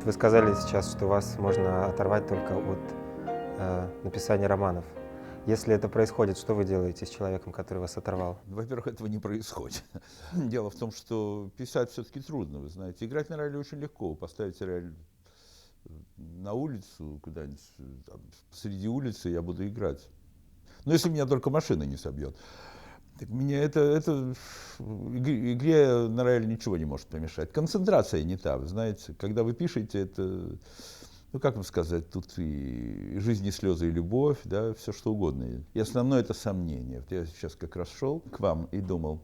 вы сказали сейчас, что вас можно оторвать только от написания романов. Если это происходит, что вы делаете с человеком, который вас оторвал? Во-первых, этого не происходит. Дело в том, что писать все-таки трудно, вы знаете. Играть на рояле очень легко. Поставить рояль на улицу, куда-нибудь там, посреди улицы, я буду играть. Но если меня только машина не собьет. Так мне игре на рояле ничего не может помешать. Концентрация не та, вы знаете. Когда вы пишете, это, ну как вам сказать, тут и жизнь, и слезы, и любовь, да, все что угодно. И основное это сомнение. Вот я сейчас как раз шел к вам и думал,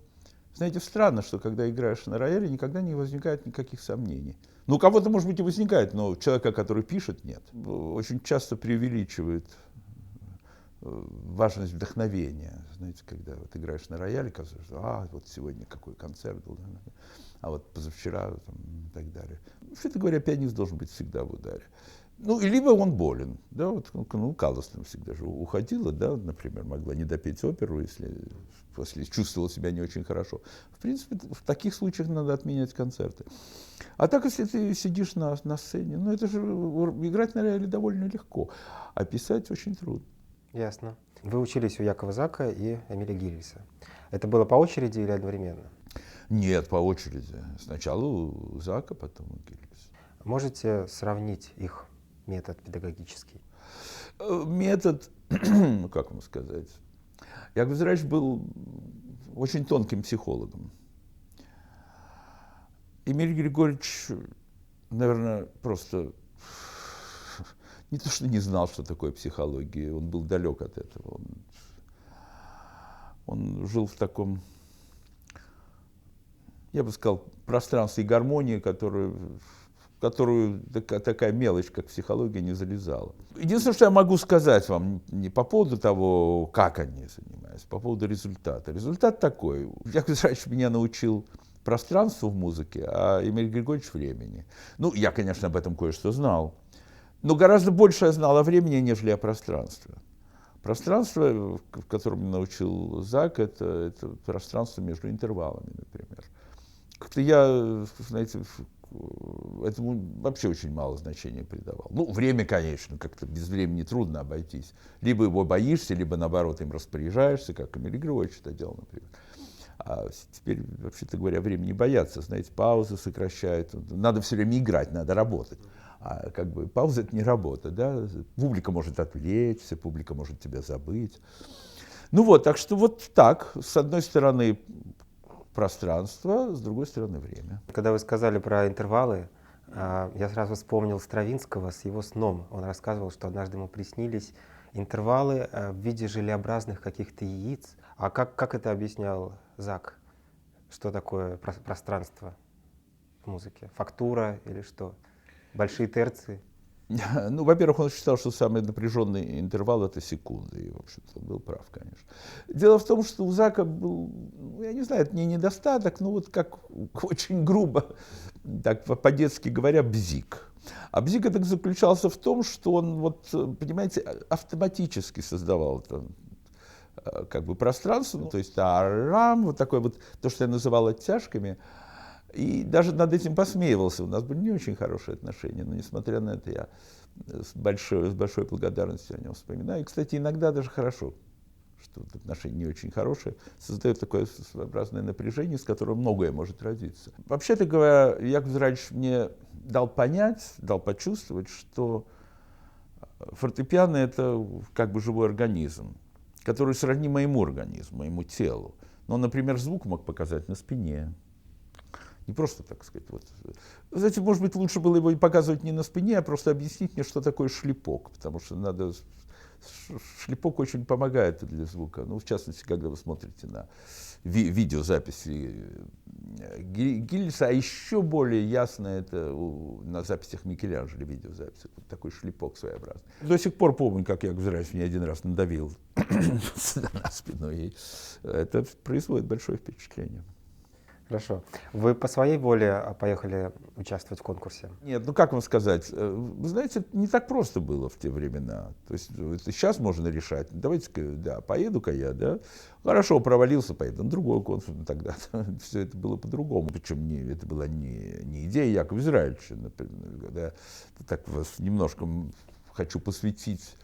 знаете, странно, что когда играешь на рояле, никогда не возникает никаких сомнений. Ну, у кого-то, может быть, и возникает, но у человека, который пишет, нет. Очень часто преувеличивает важность вдохновения. Знаете, когда вот играешь на рояле, кажется, что вот сегодня какой концерт был, а вот позавчера там, и так далее. Вообще-то говоря, пианист должен быть всегда в ударе. Ну, и либо он болен, да, вот, ну, Каллас там всегда же уходила, да, например, могла не допеть оперу, если чувствовала себя не очень хорошо. В принципе, в таких случаях надо отменять концерты. А так, если ты сидишь на сцене, ну, это же играть на рояле довольно легко, а писать очень трудно. Ясно. Вы учились у Якова Зака и Эмиля Гильса. Это было по очереди или одновременно? Нет, по очереди. Сначала у Зака, потом у Гильса. Можете сравнить их метод педагогический? Метод, ну как вам сказать, Яков Зраич был очень тонким психологом. Эмиль Григорьевич, наверное, просто не то, что не знал, что такое психология, он был далек от этого. Он жил в таком, я бы сказал, пространстве и гармонии, которую такая мелочь, как психология, не залезала. Единственное, что я могу сказать вам, не по поводу того, как они занимаются, по поводу результата. Результат такой. Яков Зраич меня научил пространству в музыке, а Эмиль Григорьевич времени. Ну, я, конечно, об этом кое-что знал. Но гораздо больше я знал о времени, нежели о пространстве. Пространство, в котором меня научил Зак, это пространство между интервалами, например. Как-то я, знаете, этому вообще очень мало значения придавал. Ну, время, конечно, как-то без времени трудно обойтись. Либо его боишься, либо, наоборот, им распоряжаешься, как Эмиль Григорьевич это делал, например. А теперь, вообще-то говоря, времени боятся. Знаете, паузы сокращают. Надо все время играть, надо работать. А как бы пауза — это не работа, да? Публика может отвлечься, публика может тебя забыть. Ну вот, так что вот так. С одной стороны пространство, с другой стороны время. Когда вы сказали про интервалы, я сразу вспомнил Стравинского с его сном. Он рассказывал, что однажды ему приснились интервалы в виде желеобразных каких-то яиц. А как это объяснял Зак? Что такое пространство в музыке? Фактура или что? Большие терции? Ну, во-первых, он считал, что самый напряженный интервал — это секунды. И, в общем-то, он был прав, конечно. Дело в том, что у Зака был, я не знаю, это не недостаток, но вот как очень грубо, так по-детски говоря, бзик. А бзик это заключался в том, что он, вот, понимаете, автоматически создавал там, как бы пространство, то есть тарам, вот такое вот, то, что я называл оттяжками. И даже над этим посмеивался. У нас были не очень хорошие отношения, но несмотря на это я с большой благодарностью о нем вспоминаю. И, кстати, иногда даже хорошо, что отношения не очень хорошие, создает такое своеобразное напряжение, с которым многое может родиться. Вообще-то говоря, Яков Зраич мне дал понять, дал почувствовать, что фортепиано — это как бы живой организм, который сродни моему организму, моему телу. Но, например, звук мог показать на спине. Не просто, так сказать, вот. Знаете, может быть, лучше было его показывать не на спине, а просто объяснить мне, что такое шлепок, потому что надо... Шлепок очень помогает для звука. Ну, в частности, когда вы смотрите на видеозаписи Гильса, а еще более ясно это на записях Микеланджело, видеозаписи. Вот такой шлепок своеобразный. До сих пор помню, как Яков Зраич мне один раз надавил на спину, и это производит большое впечатление. Хорошо. Вы по своей воле поехали участвовать в конкурсе? Нет, ну как вам сказать, вы знаете, это не так просто было в те времена. То есть это сейчас можно решать. Давайте-ка, да, поеду-ка я, да. Хорошо, провалился, поеду на другой конкурс. Тогда все это было по-другому. Причем это была не идея Якова Израильевича. Например, да. Так вас немножко хочу посвятить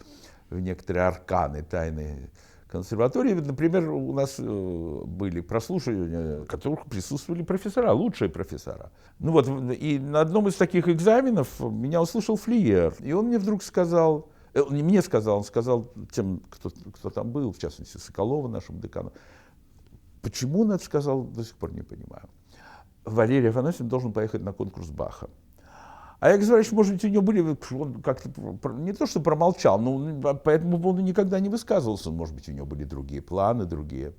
в некоторые арканы, тайны консерватории. Например, у нас были прослушивания, в которых присутствовали профессора, лучшие профессора. Ну вот, и на одном из таких экзаменов меня услышал Флиер. И он мне вдруг сказал, не мне сказал, он сказал тем, кто там был, в частности, Соколову, нашему декану, почему он это сказал, до сих пор не понимаю. Валерий Афанасьевич должен поехать на конкурс Баха. А Яков Израильевич, может быть, у него были, он как-то не то что промолчал, но по этому поводу никогда не высказывался. Может быть, у него были другие планы, другие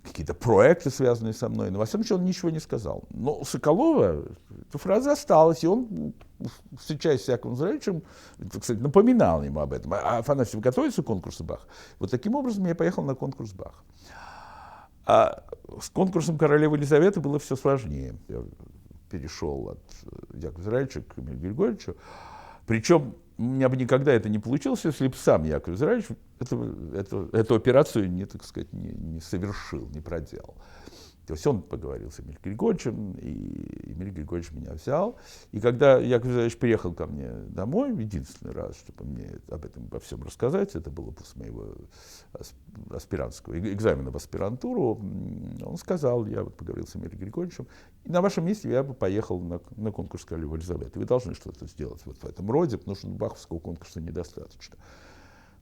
какие-то проекты, связанные со мной. Но во всяком случае он ничего не сказал. Но у Соколова эта фраза осталась, и он, встречаясь с Яковом Израильевичем, кстати, напоминал ему об этом. А Афанасьев готовится к конкурсу Баха. Вот таким образом я поехал на конкурс Баха. А с конкурсом королевы Елизаветы было все сложнее. Я перешел от Якова Израильевича к Эмилию Григорьевичу. Причем у меня бы никогда это не получилось, если бы сам Яков Израильевич эту операцию не совершил, не проделал. То есть он поговорил с Эмилием Григорьевичем, и Эмилий Григорьевич меня взял. И когда Яков Израильевич приехал ко мне домой, единственный раз, чтобы мне об этом во всем рассказать, это было после моего аспирантского экзамена в аспирантуру, он сказал, я вот поговорил с Эмилием Григорьевичем, и на вашем месте я бы поехал на конкурс королевы Елизаветы. Вы должны что-то сделать вот в этом роде, потому что баховского конкурса недостаточно.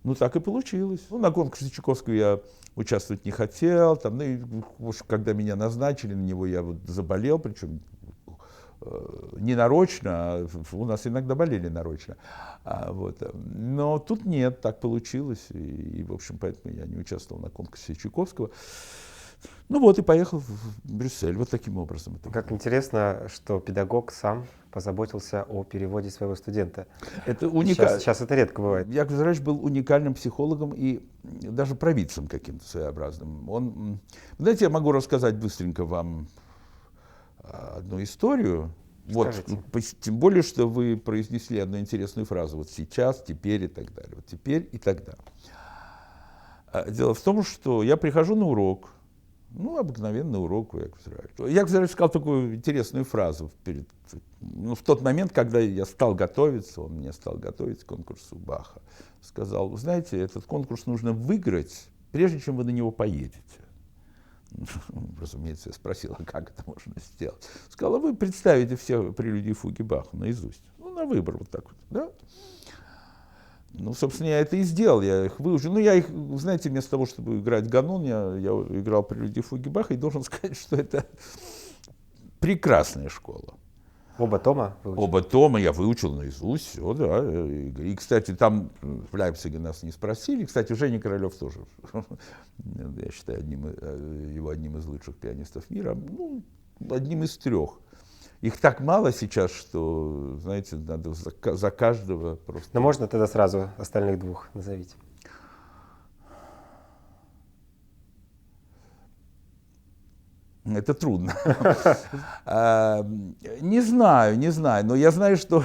Ну, так и получилось. Ну, на конкурсе Чайковского я участвовать не хотел. Там, ну, и, когда меня назначили на него, я вот заболел, причем не нарочно, а у нас иногда болели нарочно. Вот. Но тут нет, так получилось. И, в общем, поэтому я не участвовал на конкурсе Чайковского. Ну вот и поехал в Брюссель вот таким образом. Как интересно, что педагог сам позаботился о переводе своего студента. Это уникально. Сейчас это редко бывает. Яков Израильевич был уникальным психологом и даже провидцем каким-то своеобразным. Он, знаете, я могу рассказать быстренько вам одну историю. Вот, тем более, что вы произнесли одну интересную фразу. Вот сейчас, теперь и так далее. Вот теперь и тогда. Дело в том, что я прихожу на урок. Ну, обыкновенный урок у Якова Израильевича. Яков Израильевич сказал такую интересную фразу в тот момент, когда я стал готовиться, он меня стал готовить к конкурсу Баха. Сказал, вы знаете, этот конкурс нужно выиграть, прежде чем вы на него поедете. Разумеется, я спросил, а как это можно сделать? Сказал, вы представите все прелюдии и фуги Баха наизусть. Ну, на выбор вот так вот, да? Ну, собственно, я это и сделал, я их выучил. Ну, я их, знаете, вместо того, чтобы играть ганон, я играл прелюдии фуги Баха, и должен сказать, что это прекрасная школа. Оба тома выучил? Оба тома я выучил наизусть, все, да. И, кстати, там в Лейпциге нас не спросили. Кстати, Женя Королев тоже, я считаю, его одним из лучших пианистов мира. Ну, одним из трех. Их так мало сейчас, что, знаете, надо за каждого просто... Но можно тогда сразу остальных двух назовите? Это трудно. Не знаю, но я знаю, что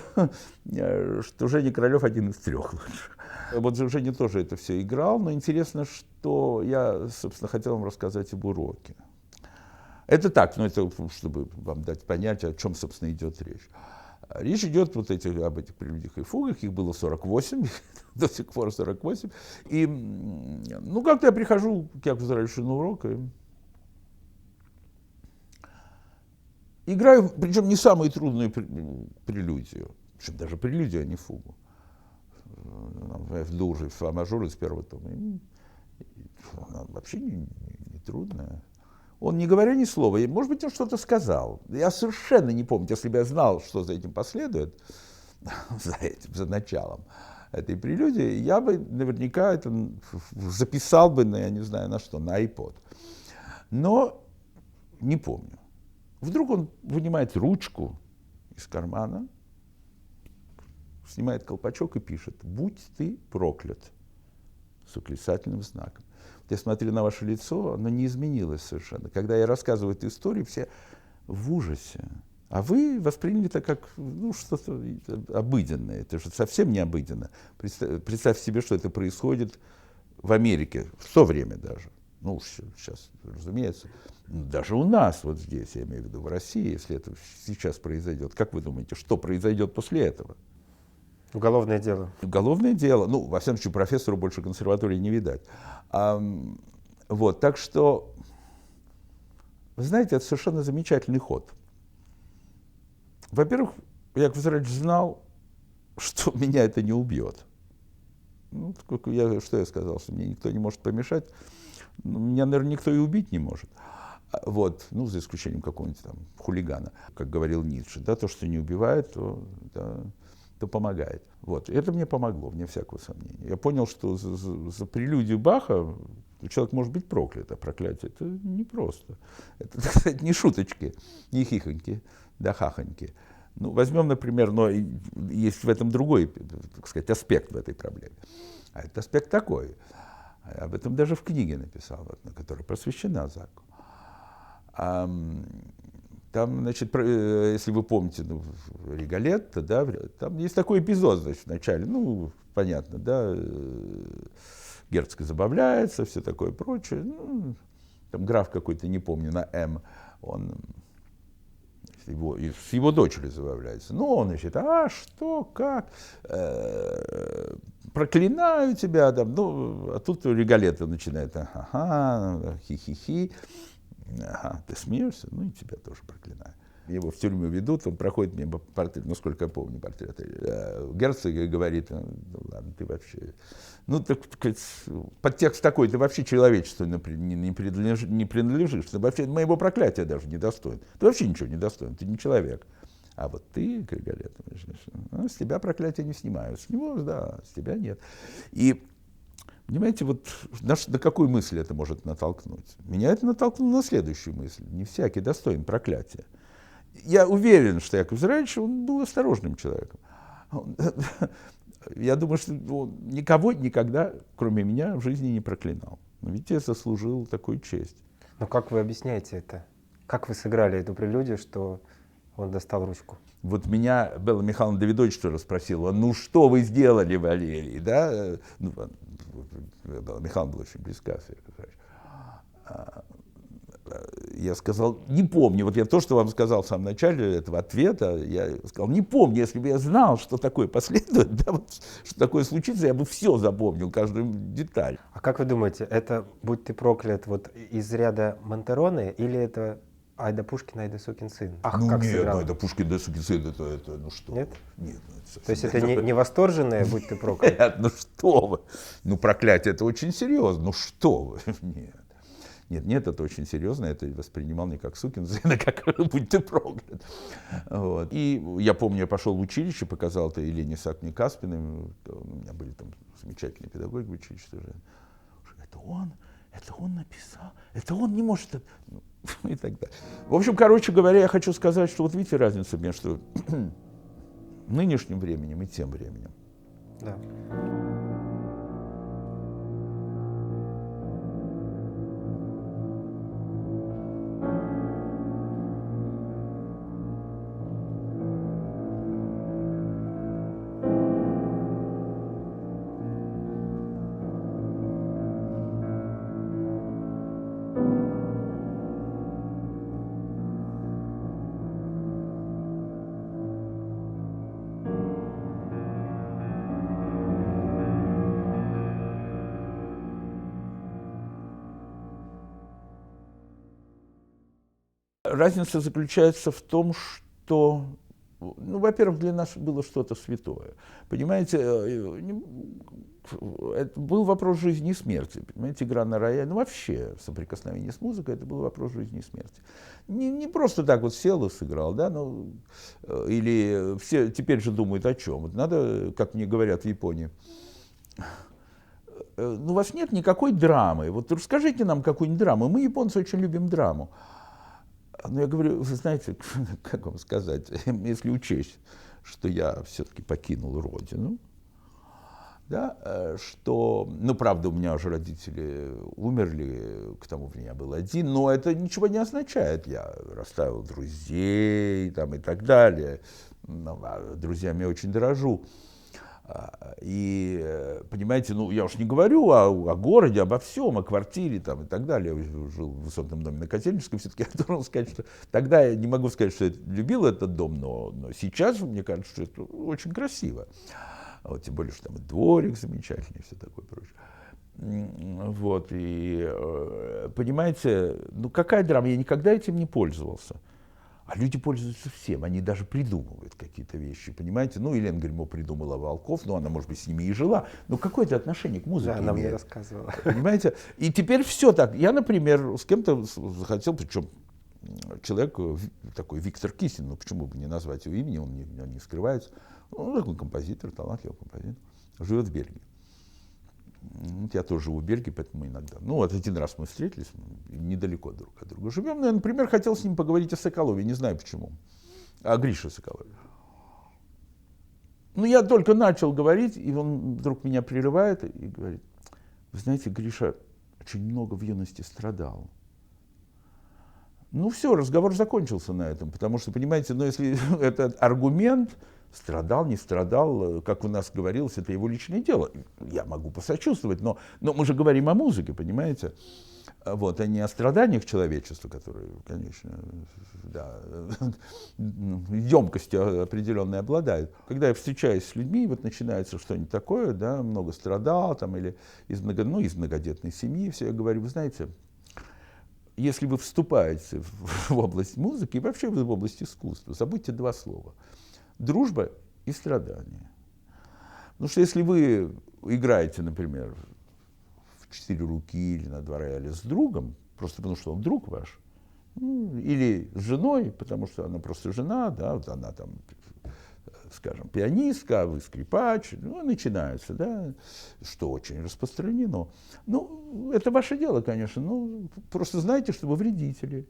Женя Королев один из трех лучших. Вот Женя тоже это все играл, но интересно, что я, собственно, хотел вам рассказать об уроке. Это так, но это чтобы вам дать понять, о чем, собственно, идет речь. Речь идет об этих прелюдиях и фугах, их было 48, до сих пор 48. И, ну, как-то я прихожу к Якову Израильевичу на урок, и играю, причем не самую трудную прелюдию, причем даже прелюдию, а не фугу. В дур, фа мажор из первого тома. Она вообще не трудная. Он, не говоря ни слова, может быть, он что-то сказал. Я совершенно не помню, если бы я знал, что за этим последует, за началом этой прелюдии, я бы наверняка это записал бы, я не знаю на что, на iPod. Но не помню. Вдруг он вынимает ручку из кармана, снимает колпачок и пишет: «Будь ты проклят», с восклицательным знаком. Я смотрю на ваше лицо, оно не изменилось совершенно. Когда я рассказываю эту историю, все в ужасе. А вы восприняли это как ну, что-то обыденное. Это же совсем не обыденно. Представь себе, что это происходит в Америке, в то время даже. Ну, сейчас, разумеется, даже у нас вот здесь, я имею в виду в России, если это сейчас произойдет, как вы думаете, что произойдет после этого? Уголовное дело. Уголовное дело. Ну, во всяком случае, профессору больше консерватории не видать. Вот, так что, вы знаете, это совершенно замечательный ход. Во-первых, Яков Израилевич знал, что меня это не убьет. Ну, что я сказал, что мне никто не может помешать. Ну, меня, наверное, никто и убить не может. Вот, ну, за исключением какого-нибудь там хулигана, как говорил Ницше. Да, то, что не убивает, то помогает. Вот. И это мне помогло, вне всякого сомнения. Я понял, что за прелюдию Баха человек может быть проклят, а проклятие это непросто. Это, так сказать, не шуточки, не хихоньки, да хахоньки. Ну, возьмем, например, но есть в этом другой, так сказать, аспект в этой проблеме. А этот аспект такой. Об этом даже в книге написал, вот, которая посвящена Заку. Там, значит, если вы помните, ну, Риголетто, да, там есть такой эпизод, значит, в начале, ну, понятно, да, герцог забавляется, все такое прочее. Ну, там граф какой-то, не помню, на М, он с его дочерью забавляется. Ну, он, значит, что, как, проклинаю тебя, там, ну, а тут Риголетто начинает, ага, хи-хи-хи. Ага, ты смеешься? Ну и тебя тоже проклинаю. Его в тюрьму ведут, он проходит мимо портрета, ну сколько я помню портрета герцога, и говорит, ну ладно, ты вообще... Ну, так подтекст такой, ты вообще человечеству не принадлежишь, ты вообще моего проклятия даже не достоин. Ты вообще ничего не достоин, ты не человек. А вот ты, Риголетто, с тебя проклятия не снимают, с него, да, с тебя нет. И понимаете, вот на какую мысль это может натолкнуть? Меня это натолкнуло на следующую мысль. Не всякий достоин проклятия. Я уверен, что Яков Израилевич, он был осторожным человеком. Я думаю, что он никого никогда, кроме меня, в жизни не проклинал. Но ведь я заслужил такую честь. Но как вы объясняете это? Как вы сыграли эту прелюдию, что он достал ручку? Вот меня Белла Михайловна Давидович тоже спросила, ну что вы сделали, Валерий, да? Ну, Белла Михайловна была очень близка с Яковом Израилевичем. Я сказал, не помню, вот я то, что вам сказал в самом начале этого ответа, я сказал, не помню, если бы я знал, что такое последует, да, вот, что такое случится, я бы все запомнил, каждую деталь. А как вы думаете, это «Будь ты проклят» вот из ряда Монтероне или это «Айда Пушкин, айда сукин сын»? Ах, Ну как нет, сыграл? айда Пушкин, да сукин сын, это ну что? Нет? Нет. То есть это не восторженное «Будь ты проклят»? Нет, ну что вы? Ну проклятие это очень серьезно, ну что вы? Нет. Нет, это очень серьезно, это воспринимал не как сукин сын, а как «Будь ты проклят». Вот. И я помню, я пошел в училище, показал это Елене Исааковне Каспиной, у меня были там замечательные педагоги в училище тоже. Это он написал, это он не может... И так далее. В общем, короче говоря, я хочу сказать, что вот видите разницу между нынешним временем и тем временем. Да. Разница заключается в том, что, ну, во-первых, для нас было что-то святое. Понимаете, это был вопрос жизни и смерти. Понимаете, игра на рояле, ну вообще соприкосновение с музыкой, это был вопрос жизни и смерти. Не просто так вот сел и сыграл, да, ну, или все теперь же думают о чем. Вот надо, как мне говорят в Японии, ну, у вас нет никакой драмы. Вот расскажите нам какую-нибудь драму. Мы, японцы, очень любим драму. Но я говорю, вы знаете, как вам сказать, если учесть, что я все-таки покинул родину, да, что, ну, правда, у меня уже родители умерли, к тому времени я был один, но это ничего не означает. Я расставил друзей там, и так далее. Друзьями я очень дорожу. И, понимаете, ну, я уж не говорю о городе, обо всем, о квартире там, и так далее. Я жил в высотном доме на Котельническом, все-таки я должен сказать, что тогда я не могу сказать, что я любил этот дом, но сейчас, мне кажется, что это очень красиво. Вот, тем более, что там и дворик замечательный, и все такое прочее. Вот, и, понимаете, ну, какая драма, я никогда этим не пользовался. А люди пользуются всем, они даже придумывают какие-то вещи, понимаете? Ну, Елена Гримо придумала волков, но она, может быть, с ними и жила. Но какое-то отношение к музыке Да, она мне имеет, рассказывала. понимаете? И теперь все так. Я, например, с кем-то захотел, причем человек такой Виктор Кисин, ну почему бы не назвать его имени, он не скрывается. Он такой композитор, талантливый композитор, живет в Бельгии. Вот я тоже живу в Бельгии, поэтому иногда. Ну, вот один раз мы встретились, недалеко друг от друга живем. Но я, например, хотел с ним поговорить о Соколове, не знаю почему. О Грише Соколове. Ну, я только начал говорить, и он вдруг меня прерывает и говорит: вы знаете, Гриша очень много в юности страдал. Ну, все, разговор закончился на этом, потому что, понимаете, ну, если этот аргумент, страдал, не страдал, как у нас говорилось, это его личное дело. Я могу посочувствовать, но мы же говорим о музыке, понимаете? Вот, а не о страданиях человечества, которые, конечно, да, емкостью определенной обладают. Когда я встречаюсь с людьми, вот начинается что-нибудь такое, да, много страдал, там, или из многодетной семьи, все, я говорю, вы знаете, если вы вступаете в область музыки и вообще в область искусства, забудьте два слова. Дружба и страдания. Потому что если вы играете, например, в 4 руки или на 2 рояля с другом, просто потому что он друг ваш, или с женой, потому что она просто жена, да, вот она там, скажем, пианистка, а вы скрипач, ну, начинается, да, что очень распространено. Ну, это ваше дело, конечно, ну, просто знайте, что вы вредители.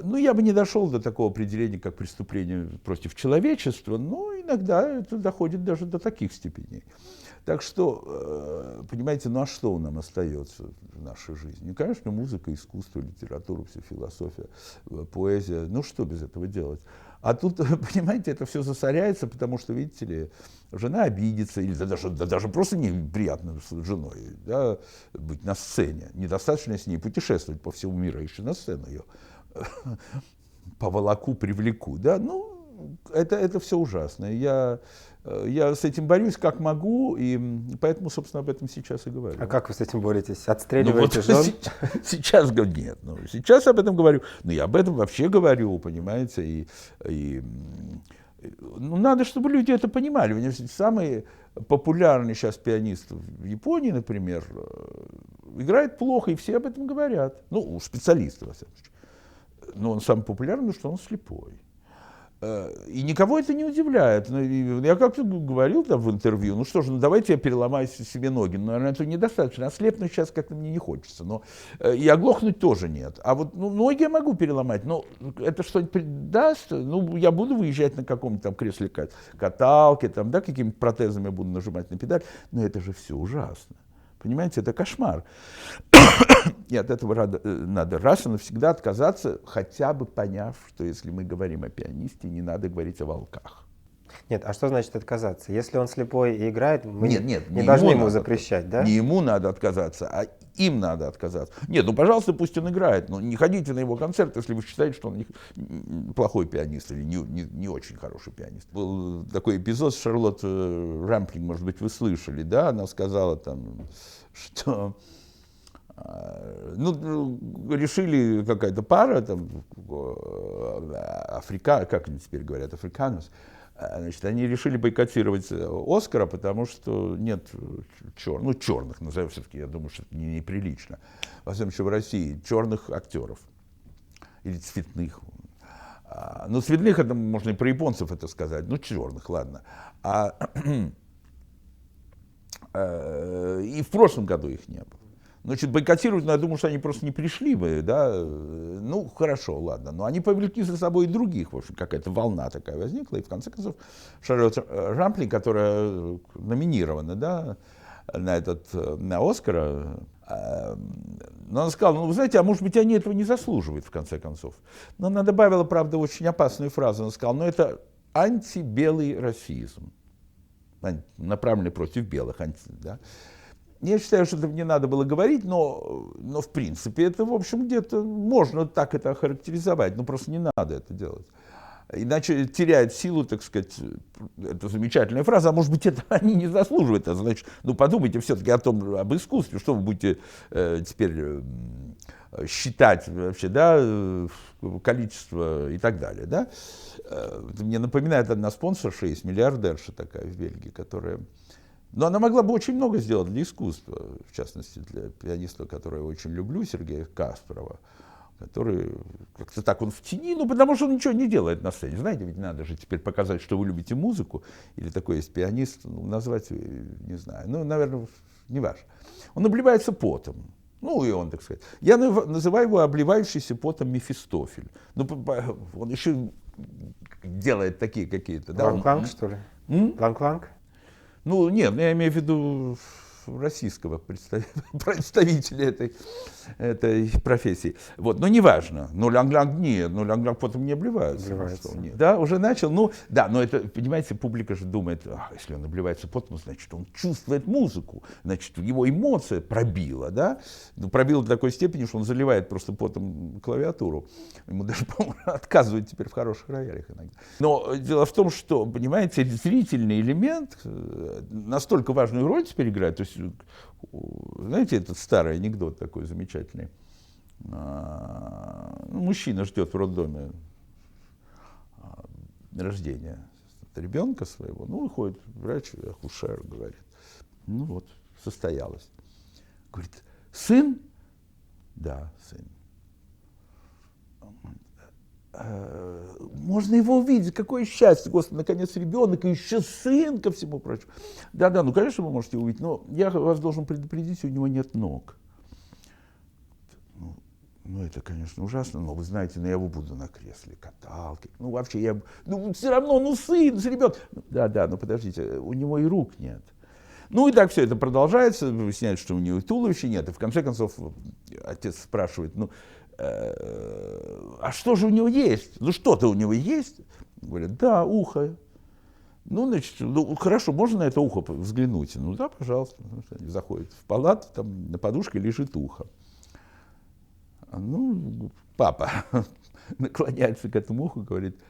Ну, я бы не дошел до такого определения, как преступление против человечества, но иногда это доходит даже до таких степеней. Так что, понимаете, ну а что нам остается в нашей жизни? Ну, конечно, музыка, искусство, литература, вся философия, поэзия. Ну, что без этого делать? А тут, понимаете, это все засоряется, потому что, видите ли, жена обидится, или даже просто неприятно с женой, да, быть на сцене. Недостаточно с ней путешествовать по всему миру, еще на сцену ее поволоку, привлеку, да, ну, это все ужасно. Я с этим борюсь как могу, и поэтому, собственно, об этом сейчас и говорю. А как вы с этим боретесь? Ну, Отстреливаете вот жен? сейчас нет, ну, сейчас об этом говорю, но я об этом вообще говорю, понимаете, ну, надо, чтобы люди это понимали. Самый популярный сейчас пианист в Японии, например, играет плохо, и все об этом говорят. Ну, специалисты, во всяком случае. Но он самый популярный, что он слепой. И никого это не удивляет. Я как-то говорил там в интервью, ну что ж, ну давайте я переломаю себе ноги. Ну, наверное, этого недостаточно. Ослепнуть сейчас как-то мне не хочется. Но и оглохнуть тоже нет. А вот ноги я могу переломать. Но это что-нибудь даст? Ну, я буду выезжать на каком-нибудь там кресле каталке, там, да, какими-то протезами я буду нажимать на педаль. Но это же все ужасно. Понимаете, это кошмар. И от этого надо раз и навсегда отказаться, хотя бы поняв, что если мы говорим о пианисте, не надо говорить о волках. Нет, а что значит отказаться? Если он слепой и играет, мы не не должны ему надо запрещать, да? Не ему надо отказаться, а им надо отказаться. Нет, ну, пожалуйста, пусть он играет, но не ходите на его концерт, если вы считаете, что он плохой пианист или не очень хороший пианист. Был такой эпизод с Шарлотт Рамплинг, может быть, вы слышали, да? Она сказала там, что... Ну, решили какая-то пара, там, как они теперь говорят, африканус, значит, они решили бойкотировать Оскара, потому что нет черных, назовем все-таки, я думаю, что это неприлично, во всяком случае в России, черных актеров или цветных. Ну, цветных, это можно и про японцев это сказать, ну, черных, ладно. И в прошлом году их не было. Значит, бойкотировать, но я думаю, что они просто не пришли бы, да. Ну, хорошо, ладно. Но они повлекли за собой и других. В общем, какая-то волна такая возникла. И в конце концов Шарлотт Рамплин, которая номинирована, да, на Оскара, но она сказала, ну, вы знаете, а может быть, они этого не заслуживают, в конце концов. Но она добавила, правда, очень опасную фразу. Она сказала, ну, это антибелый расизм, направленный против белых. Да? Я считаю, что это не надо было говорить, но в принципе это, в общем, где-то можно так это охарактеризовать, но просто не надо это делать. Иначе теряет силу, так сказать, эта замечательная фраза, а может быть, это они не заслуживают. А значит, ну подумайте все-таки об искусстве, что вы будете теперь считать вообще, да, количество и так далее, да. Это мне напоминает одна спонсорша, есть миллиардерша такая в Бельгии, которая... Но она могла бы очень много сделать для искусства, в частности, для пианиста, которого я очень люблю, Сергея Касперова, который как-то так он в тени, ну, потому что он ничего не делает на сцене. Знаете, ведь надо же теперь показать, что вы любите музыку, или такой есть пианист, ну, назвать, не знаю, ну, наверное, не важно. Он обливается потом. Ну, и он, так сказать. Я называю его обливающийся потом Мефистофель. Ну, он еще делает такие какие-то... Да, Ланг-ланг, что ли? Ланг-ланг? Ну, нет, я имею в виду российского представителя этой профессии. Вот, но неважно. Ну, Ланг-ланг нет, ну, Ланг-ланг потом не обливается. Обливается. Что, нет. Да, уже начал. Ну, да, но это, понимаете, публика же думает, если он обливается потом, значит, он чувствует музыку, значит, его эмоция пробила, да? Ну, пробила до такой степени, что он заливает просто потом клавиатуру. Ему даже, по-моему, отказывают теперь в хороших роялях иногда. Но дело в том, что, понимаете, зрительный элемент настолько важную роль теперь играет. То есть, знаете, этот старый анекдот такой замечательный. Мужчина ждет в роддоме рождения ребенка своего. Ну, выходит врач, акушер, говорит, ну вот, состоялось. Говорит, сын? Да, сын. Можно его увидеть, какое счастье, Господи, наконец ребенок, и еще сын, ко всему прочему. Да, ну, конечно, вы можете увидеть, но я вас должен предупредить, у него нет ног. Ну, это, конечно, ужасно, но вы знаете, я его буду на кресле каталке. Ну, вообще, ну, все равно, ну, сын, ребенок. Да, ну, подождите, у него и рук нет. Ну, и так все это продолжается, выясняется, что у него и туловища нет, и в конце концов отец спрашивает, ну, а что же у него есть? Ну, что-то у него есть? Говорят, да, ухо. Ну, значит, ну, хорошо, можно на это ухо взглянуть? Ну, да, пожалуйста. Заходит в палату, там на подушке лежит ухо. Ну, папа наклоняется к этому уху, говорит,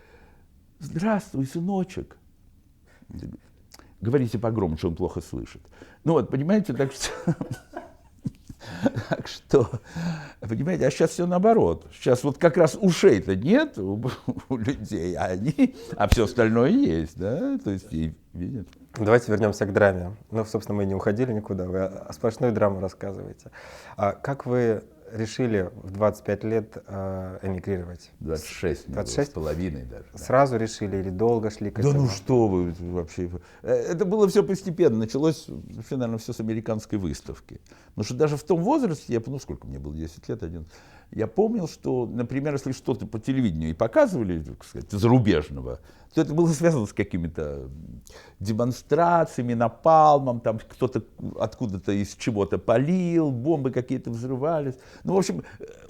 здравствуй, сыночек. Говорите погромче, он плохо слышит. Ну, вот, понимаете, так что... Так что, понимаете, а сейчас все наоборот. Сейчас вот как раз ушей-то нет у людей, а все остальное есть, да, то есть и видят. Давайте вернемся к драме. Ну, собственно, мы не уходили никуда, вы сплошную драму рассказываете. А как вы решили в 25 лет эмигрировать? 26, 26? С половиной даже. Сразу решили или долго шли к этому? Да ну что вы вообще. Это было все постепенно. Началось, вообще, наверное, все с американской выставки. Потому что даже в том возрасте, ну сколько мне было, 10 лет, 11, я помнил, что, например, если что-то по телевидению и показывали, так сказать, зарубежного, то это было связано с какими-то демонстрациями, напалмом, там кто-то откуда-то из чего-то палил, бомбы какие-то взрывались. Ну, в общем,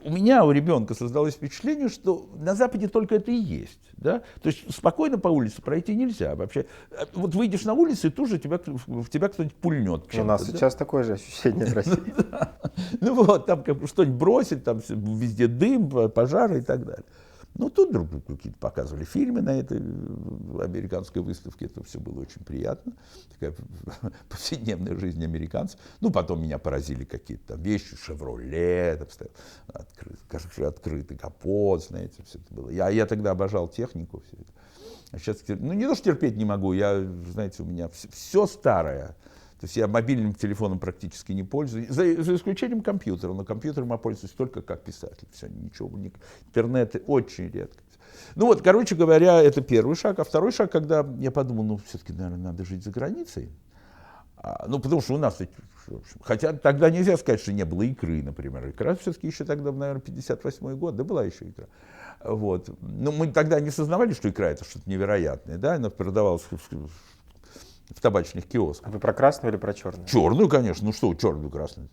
у меня, у ребенка создалось впечатление, что на Западе только это и есть. Да? То есть спокойно по улице пройти нельзя вообще. Вот выйдешь на улицу, и тут же в тебя кто-нибудь пульнет. У нас сейчас такое же ощущение в России. Ну вот, там что-нибудь бросить, там везде дым, пожары и так далее. Ну, тут вдруг какие-то показывали фильмы на этой американской выставке, это все было очень приятно, такая повседневная жизнь американцев. Ну, потом меня поразили какие-то там вещи, «Шевроле», открытый капот, знаете, все это было. Я тогда обожал технику, все это. А сейчас, ну, не то, что терпеть не могу, знаете, у меня все старое. То есть я мобильным телефоном практически не пользуюсь, за исключением компьютера. Но компьютером я пользуюсь только как писатель. Все, ничего, интернет очень редко. Ну вот, короче говоря, это первый шаг. А второй шаг, когда я подумал, ну все-таки, наверное, надо жить за границей. Ну, потому что у нас, в общем, хотя тогда нельзя сказать, что не было икры, например. Икра все-таки еще тогда, наверное, 58-й год, да, была еще икра. Вот. Но мы тогда не сознавали, что икра это что-то невероятное, да, она продавалась в табачных киосках. А вы про красную или про черную? Черную, конечно, ну что, черную, красную?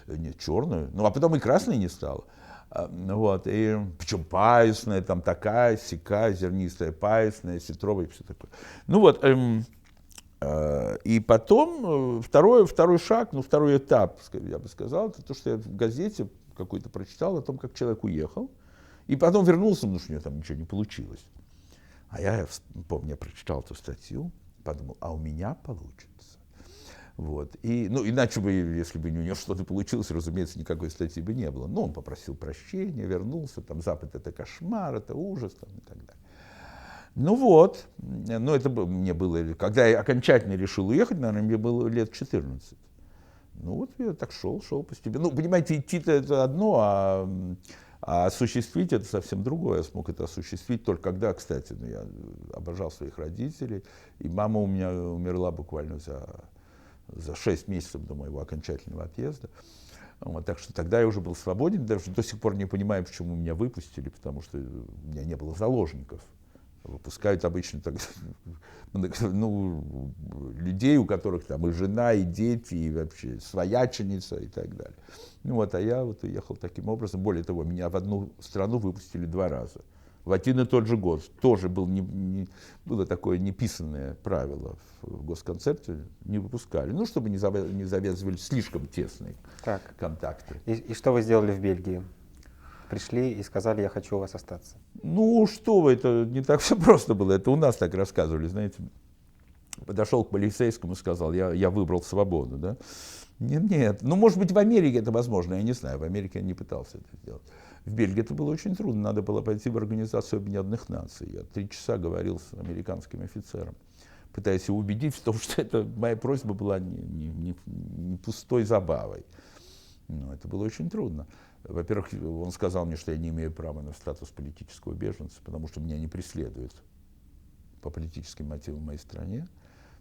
Нет, черную. Ну, а потом и красной не стало. Вот, и причем паисная, там такая, сякая, зернистая, паисная, сетровая и все такое. Ну вот, и потом второй шаг, ну второй этап, я бы сказал, это то, что я в газете какой-то прочитал о том, как человек уехал, и потом вернулся, потому что у него там ничего не получилось. А я помню, я прочитал эту статью, подумал, а у меня получится. Вот. И, ну, иначе бы, если бы у него что-то получилось, разумеется, никакой статьи бы не было. Но он попросил прощения, вернулся, там, Запад — это кошмар, это ужас, там, и так далее. Ну вот, ну, это мне было, когда я окончательно решил уехать, наверное, мне было лет 14. Ну вот я так шел постепенно. Ну, понимаете, идти-то это одно, а осуществить это совсем другое. Я смог это осуществить только когда, кстати, ну, я обожал своих родителей, и мама у меня умерла буквально за 6 месяцев до моего окончательного отъезда. Вот, так что тогда я уже был свободен, даже до сих пор не понимаю, почему меня выпустили, потому что у меня не было заложников. Выпускают обычно так, ну, людей, у которых там и жена, и дети, и вообще свояченица и так далее. Ну вот, а я вот уехал таким образом. Более того, меня в одну страну выпустили 2 раза. В один и тот же год. Тоже было такое неписанное правило в госконцепте, не выпускали. Ну, чтобы не завязывали слишком тесные контакты. И что вы сделали в Бельгии? Пришли и сказали, я хочу у вас остаться. Ну, что вы, это не так все просто было. Это у нас так рассказывали, знаете. Подошел к полицейскому и сказал, я выбрал свободу, да. Нет, ну, может быть, в Америке это возможно, я не знаю. В Америке я не пытался это сделать. В Бельгии это было очень трудно. Надо было пойти в Организацию Объединенных Наций. Я 3 часа говорил с американским офицером, пытаясь его убедить в том, что моя просьба была не пустой забавой. Но это было очень трудно. Во-первых, он сказал мне, что я не имею права на статус политического беженца, потому что меня не преследуют по политическим мотивам в моей стране.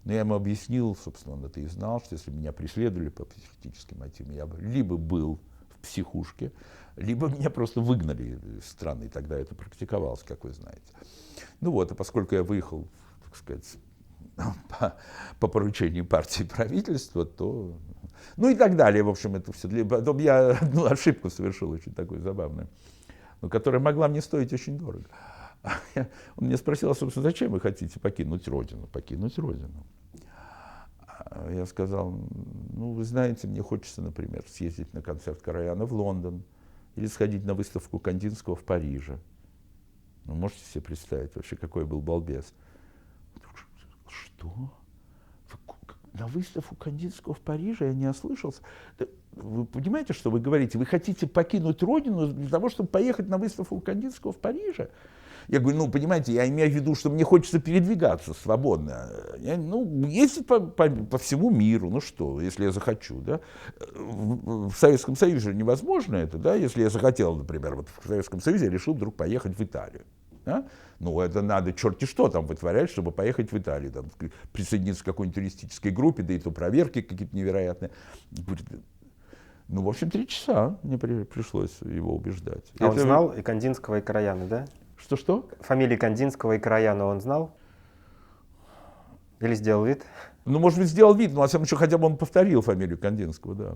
Но я ему объяснил, собственно, он это и знал, что если меня преследовали по политическим мотивам, я бы либо был в психушке, либо меня просто выгнали из страны, и тогда это практиковалось, как вы знаете. Ну вот, а поскольку я выехал, так сказать, по поручению партии и правительства, то... Ну и так далее, в общем, это все. Потом я одну ошибку совершил, очень такую забавную, но которая могла мне стоить очень дорого. Он меня спросил, собственно, зачем вы хотите покинуть Родину? Покинуть Родину. Я сказал, ну, вы знаете, мне хочется, например, съездить на концерт Караяна в Лондон или сходить на выставку Кандинского в Париже. Ну, можете себе представить вообще, какой был балбес. Что? На выставку Кандинского в Париже я не ослышался. Вы понимаете, что вы говорите? Вы хотите покинуть Родину для того, чтобы поехать на выставку Кандинского в Париже? Я говорю, ну, понимаете, я имею в виду, что мне хочется передвигаться свободно. Ездить по всему миру, ну что, если я захочу, да. В Советском Союзе невозможно это, да, если я захотел, например, вот в Советском Союзе я решил вдруг поехать в Италию. Да? Ну, это надо черти что там вытворять, чтобы поехать в Италию, там, присоединиться к какой-нибудь туристической группе, да и то проверки какие-то невероятные. Ну, в общем, 3 часа мне пришлось его убеждать. А он знал и Кандинского, и Караяна, да? Что? Фамилии Кандинского и Караяна он знал? Или сделал вид? Ну, может быть, сделал вид, но на самом деле хотя бы он повторил фамилию Кандинского, да.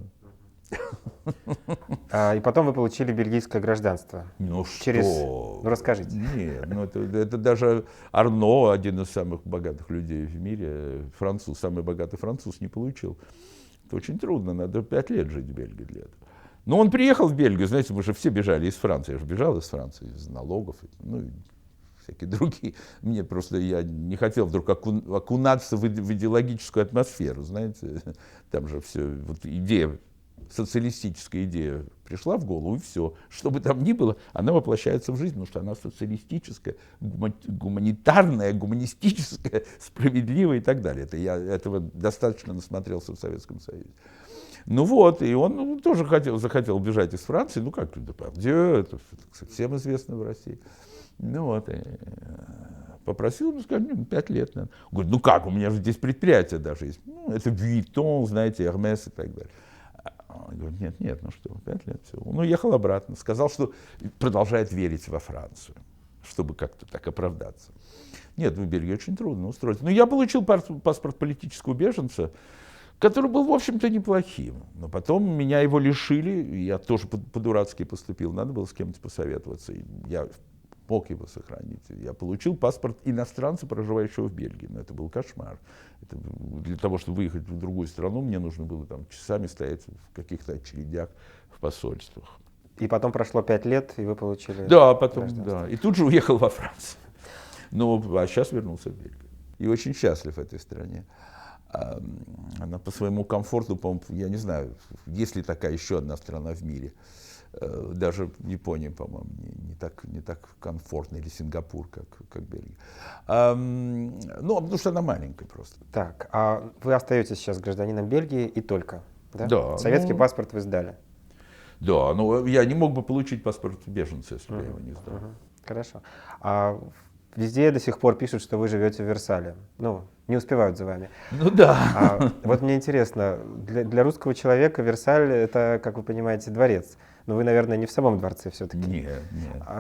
И потом вы получили бельгийское гражданство. Ну Через... что? Ну, расскажите. Нет, ну это даже Арно, один из самых богатых людей в мире, француз, самый богатый француз, не получил. Это очень трудно, надо 5 лет жить в Бельгии для этого. Но он приехал в Бельгию, знаете, мы же все бежали из Франции. Я же бежал из Франции, из налогов, ну и всякие другие. Мне просто, я не хотел вдруг окунаться в идеологическую атмосферу, знаете. Там же все, вот идея, социалистическая идея пришла в голову, и все. Что бы там ни было, она воплощается в жизнь, потому что она социалистическая, гуманитарная, гуманистическая, справедливая и так далее. Я этого достаточно насмотрелся в Советском Союзе. Ну вот, и он тоже захотел бежать из Франции, ну как Депардье, это всем известно в России. Ну вот, попросил, ну, сказать, 5 лет, наверное. Он говорит, ну как, у меня же здесь предприятие даже есть. Ну, это Vuitton, знаете, Hermès и так далее. Он говорит, нет, ну что, 5 лет, все. Он уехал обратно, сказал, что продолжает верить во Францию, чтобы как-то так оправдаться. Нет, в Бельгии очень трудно устроиться. Но я получил паспорт политического беженца, который был, в общем-то, неплохим. Но потом меня его лишили, и я тоже по-дурацки поступил, надо было с кем-то посоветоваться. И я мог его сохранить. Я получил паспорт иностранца, проживающего в Бельгии. Но это был кошмар. Это для того, чтобы выехать в другую страну, мне нужно было там часами стоять в каких-то очередях в посольствах. И потом прошло 5 лет, и вы получили Да, потом, гражданство. да. И тут же уехал во Францию. А сейчас вернулся в Бельгию. И очень счастлив в этой стране. Она по своему комфорту, по-моему, я не знаю, есть ли такая еще одна страна в мире. Даже в Японии, по-моему, не так комфортно, или Сингапур, как Бельгия. Ну, потому что она маленькая просто. Так, а вы остаетесь сейчас гражданином Бельгии и только, да? Да. Советский паспорт вы сдали. Да, но я не мог бы получить паспорт беженца, если бы я его не сдал. Хорошо. А везде до сих пор пишут, что вы живете в Версале. Ну, не успевают за вами. Ну да. Вот мне интересно, для русского человека Версаль — это, как вы понимаете, дворец. Но вы, наверное, не в самом дворце все-таки. Нет.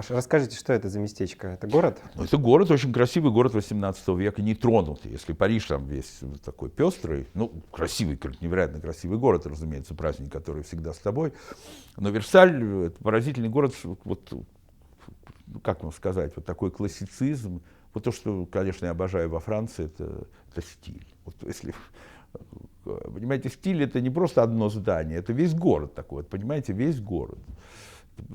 Расскажите, что это за местечко? Это город? Ну, это город, очень красивый город 18 века, нетронутый. Если Париж там весь такой пестрый, ну, красивый, невероятно красивый город, разумеется, праздник, который всегда с тобой. Но Версаль — это поразительный город, вот, как вам сказать, вот такой классицизм. Вот то, что, конечно, я обожаю во Франции, это стиль. Вот если, понимаете, стиль — это не просто одно здание, это весь город такой, вот, понимаете, весь город.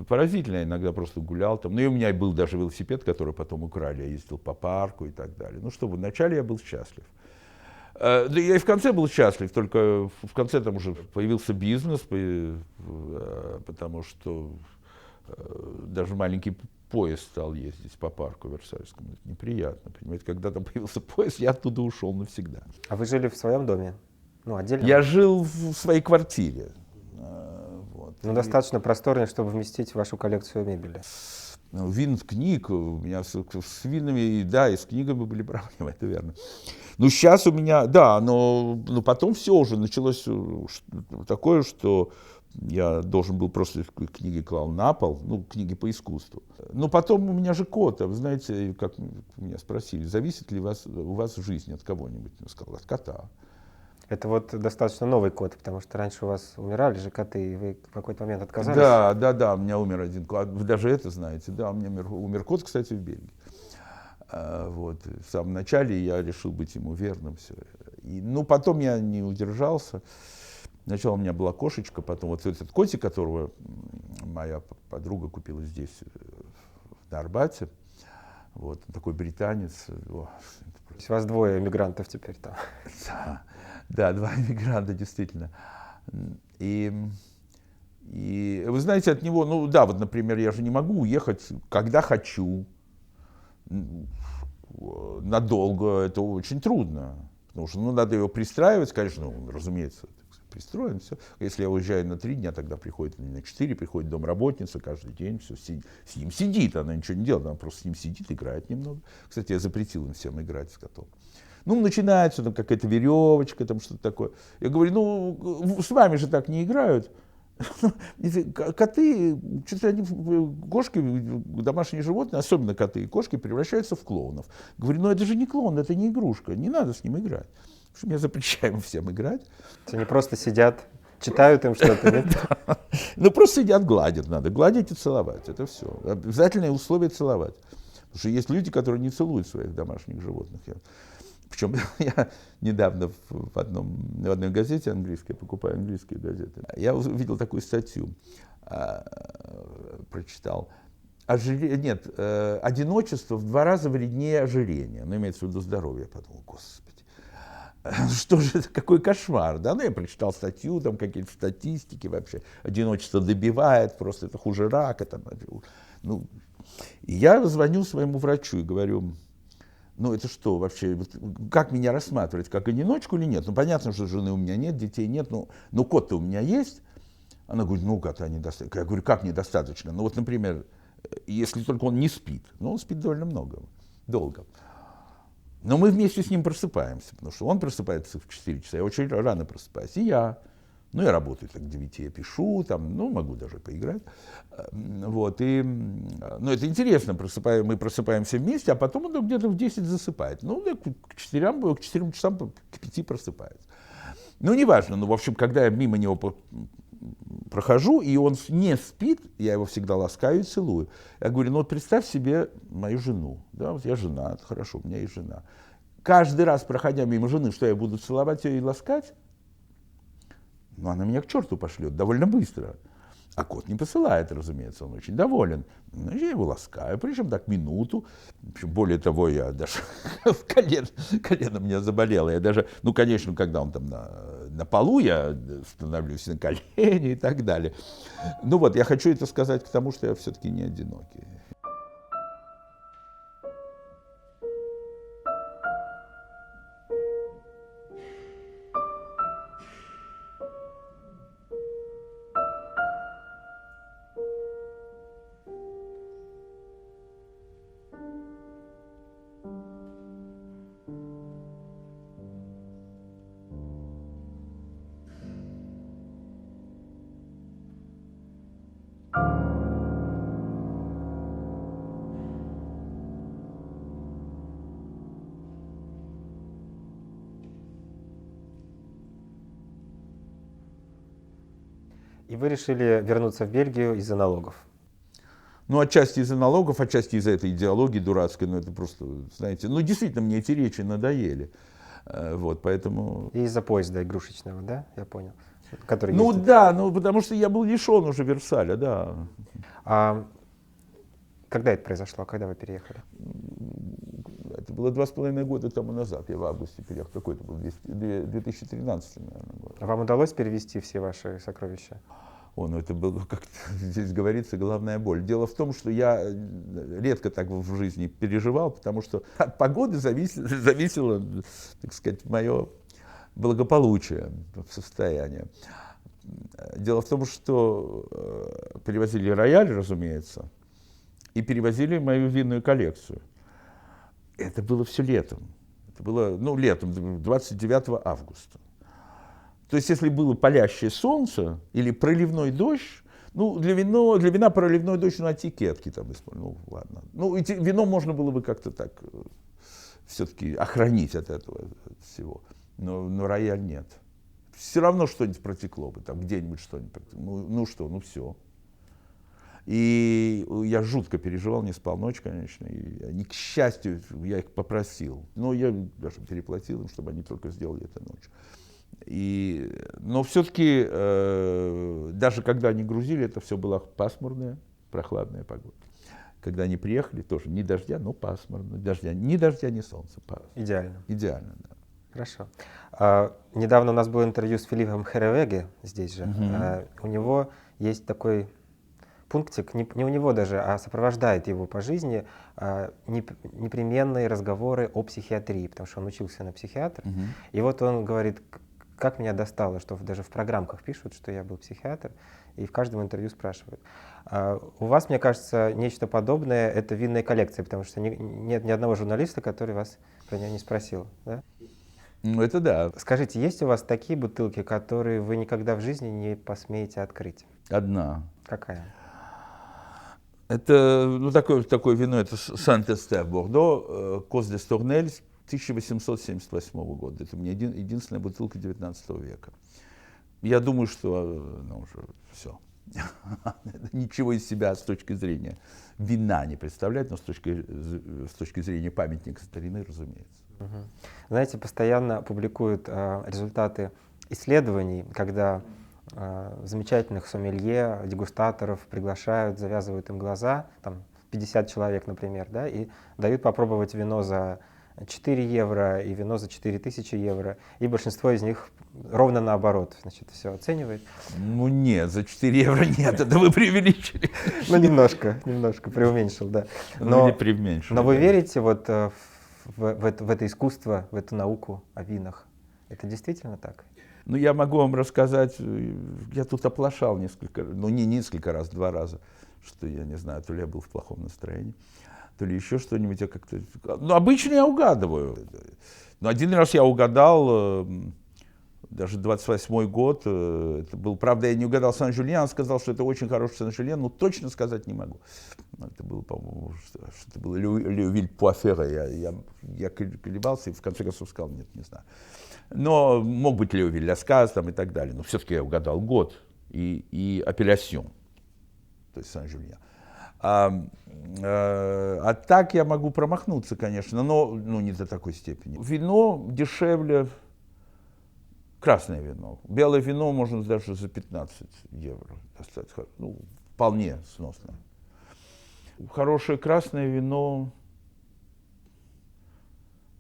Поразительно, я иногда просто гулял там. Ну и у меня был даже велосипед, который потом украли, я ездил по парку и так далее. Ну что, вначале я был счастлив. Да я и в конце был счастлив, только в конце там уже появился бизнес, потому что даже маленький поезд стал ездить по парку Версальскому. Это неприятно, понимаете. Когда там появился поезд, я оттуда ушел навсегда. А вы жили в своем доме? Ну, отдельно? Я жил в своей квартире. Вот. Ну, достаточно просторно, чтобы вместить вашу коллекцию мебели. Вин, книг, у меня с винами, да, и с книгами были проблемы, это верно. Ну, сейчас у меня, да, но потом все уже началось такое, что я должен был просто книги клал на пол, ну, книги по искусству. Но потом у меня же кот, а вы знаете, как меня спросили, зависит ли у вас жизнь от кого-нибудь? Я сказал, от кота. Это вот достаточно новый кот, потому что раньше у вас умирали же коты, и вы в какой-то момент отказались. Да, у меня умер один кот. Вы даже это знаете, да, у меня умер кот, кстати, в Бельгии. Вот. В самом начале я решил быть ему верным. Все. Ну, потом я не удержался. Сначала у меня была кошечка, потом вот этот котик, которого моя подруга купила здесь, на Арбате. Вот, такой британец. То есть у вас двое эмигрантов теперь там. Да, 2 иммигранта, действительно. И вы знаете, от него, ну да, вот, например, я же не могу уехать, когда хочу, надолго, это очень трудно. Потому что надо его пристраивать, конечно, разумеется, пристроен, все. Если я уезжаю на 3 дня, тогда приходит, на 4, приходит домработница каждый день, все, с ним сидит, она ничего не делает, она просто с ним сидит, играет немного. Кстати, я запретил им всем играть с котом. Ну, начинается там какая-то веревочка, там что-то такое. Я говорю, ну, с вами же так не играют. Коты, что-то они, кошки, домашние животные, особенно коты и кошки, превращаются в клоунов. Говорю, ну это же не клоун, это не игрушка, не надо с ним играть. Потому что я запрещаю им всем играть. Они просто сидят, читают им что-то, нет? Ну, просто сидят, гладят, надо гладить и целовать, это все. Обязательное условие целовать. Потому что есть люди, которые не целуют своих домашних животных. Причем я недавно в одной газете английской, я покупаю английские газеты, я увидел такую статью, прочитал. Одиночество в 2 раза вреднее ожирения. Ну, имеется в виду здоровье. Я подумал, господи, что же это, какой кошмар, да? Ну, я прочитал статью, там какие-то статистики вообще. Одиночество добивает, просто это хуже рака. Там, ну, и я звоню своему врачу и говорю, ну это что вообще, как меня рассматривать, как одиночку или нет? Ну понятно, что жены у меня нет, детей нет, но кот-то у меня есть. Она говорит, ну кота недостаточно. Я говорю, как недостаточно? Ну вот, например, если только он не спит, но он спит довольно долго. Но мы вместе с ним просыпаемся, потому что он просыпается в 4 часа, я очень рано просыпаюсь, и я. Ну, я работаю так к 9, я пишу, там, ну, могу даже поиграть. Вот, и, ну, это интересно, мы просыпаемся вместе, а потом он где-то в 10 засыпает. Ну, да, к 4 часам, к 5 просыпается. Ну, неважно, ну, в общем, когда я мимо него прохожу, и он не спит, я его всегда ласкаю и целую. Я говорю, ну, вот представь себе мою жену, да, вот я женат, хорошо, у меня есть жена. Каждый раз, проходя мимо жены, что я буду целовать ее и ласкать? Ну, она меня к черту пошлет довольно быстро. А кот не посылает, разумеется, он очень доволен. Ну, я его ласкаю, причем так минуту. Более того, я даже колено у меня заболело. Я даже, ну, конечно, когда он там на полу, я становлюсь на колени и так далее. Ну вот, я хочу это сказать к тому, что я все-таки не одинокий. И вы решили вернуться в Бельгию из-за налогов. Ну, отчасти из-за налогов, отчасти из-за этой идеологии дурацкой, ну, это просто, знаете, ну, действительно, мне эти речи надоели. Вот, поэтому... И из-за поезда игрушечного, да, я понял? Который Ну, ездит. да, ну, потому что я был лишен уже Версаля, да. А когда это произошло? Когда вы переехали? Это было 2,5 года тому назад, я в августе переехал, какой-то был 2013, наверное, год. Вам удалось перевести все ваши сокровища? О, ну это было, как здесь говорится, головная боль. Дело в том, что я редко так в жизни переживал, потому что от погоды зависело, так сказать, мое благополучие, состояние. Дело в том, что перевозили рояль, разумеется, и перевозили мою винную коллекцию. Это было все летом. Это было, ну, летом, 29 августа. То есть, если было палящее солнце или проливной дождь, ну, для вина проливной дождь на этикетке там использовали, ну, ладно. Ну, вино можно было бы как-то так все-таки охранить от этого от всего. Но рояль нет. Все равно что-нибудь протекло бы, там где-нибудь что-нибудь протекло. Ну, все. И я жутко переживал, не спал ночь, конечно. И они, к счастью, я их попросил. Но я даже переплатил им, чтобы они только сделали это ночью. Но все-таки, даже когда они грузили, это все была пасмурная, прохладная погода. Когда они приехали, тоже ни дождя, но пасмурно. Ни дождя, ни солнца. Идеально. Идеально, да. Хорошо. Недавно у нас было интервью с Филиппом Херевеге здесь же. У него есть такой пунктик, не у него даже, а сопровождает его по жизни непременные разговоры о психиатрии, потому что он учился на психиатра. И вот он говорит, как меня достало, что даже в программках пишут, что я был психиатр, и в каждом интервью спрашивают. У вас, мне кажется, нечто подобное — это винная коллекция, потому что нет ни одного журналиста, который вас про нее не спросил. Да? Ну, это да. Скажите, есть у вас такие бутылки, которые вы никогда в жизни не посмеете открыть? Одна. Какая? Это, ну, такое вино, это Сент-Эстер Бордо, Кос де Сторнель 1878 года. Это у меня единственная бутылка 19 века. Я думаю, что ну, уже все. Ничего из себя с точки зрения вина не представляет, но с точки зрения памятника старины, разумеется. Знаете, постоянно публикуют результаты исследований, когда замечательных сомелье, дегустаторов приглашают, завязывают им глаза, там 50 человек, например, да, и дают попробовать вино за 4 евро и вино за 4000 евро, и большинство из них ровно наоборот, значит, все оценивает. Ну нет, за 4 евро нет, это вы преувеличили. Ну немножко преуменьшил, да. Но вы верите вот в это искусство, в эту науку о винах? Это действительно так? Ну, я могу вам рассказать, я тут оплошал несколько раз, 2 раза, что я не знаю, то ли я был в плохом настроении. то ли еще что-нибудь. Я как-то... Ну, обычно я угадываю. Но один раз я угадал, даже 28-й год, это был, правда, я не угадал Сан-Жюльен, он сказал, что это очень хороший Сан-Жюльен, но точно сказать не могу. Это было, по-моему, что-то было Леовиль-Пуафере, я колебался и в конце концов сказал, нет, не знаю. Но мог быть Леовиль-Лясказ там и так далее, но все-таки я угадал год и апелляцион, то есть Сан-Жюльен. А так я могу промахнуться, конечно, но ну, не до такой степени. Вино дешевле, красное вино. Белое вино можно даже за 15 евро достать. Ну, вполне сносно. Хорошее красное вино,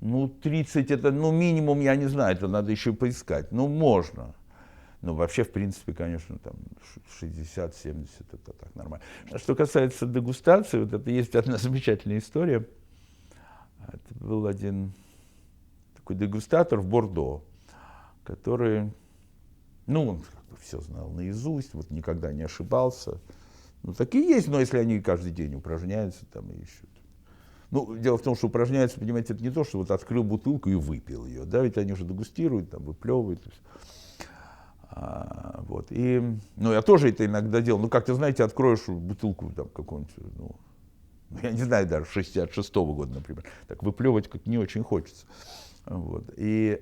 ну, 30 это, ну, минимум, я не знаю, это надо еще поискать. Ну, можно. Но вообще, в принципе, конечно, там 60-70 это так нормально. Что касается дегустации, вот это есть одна замечательная история. Это был один такой дегустатор в Бордо, который, ну, он как бы все знал наизусть, вот никогда не ошибался. Ну, такие есть, но если они каждый день упражняются там и ищут. Ну, дело в том, что упражняются, понимаете, это не то, что вот открыл бутылку и выпил ее, да, ведь они уже дегустируют, там, выплевывают. Вот. И, ну, я тоже это иногда делал. Ну, как-то, знаете, откроешь бутылку там какого-нибудь, ну, я не знаю, даже 66-го года, например. Так выплевывать как не очень хочется. Вот. И,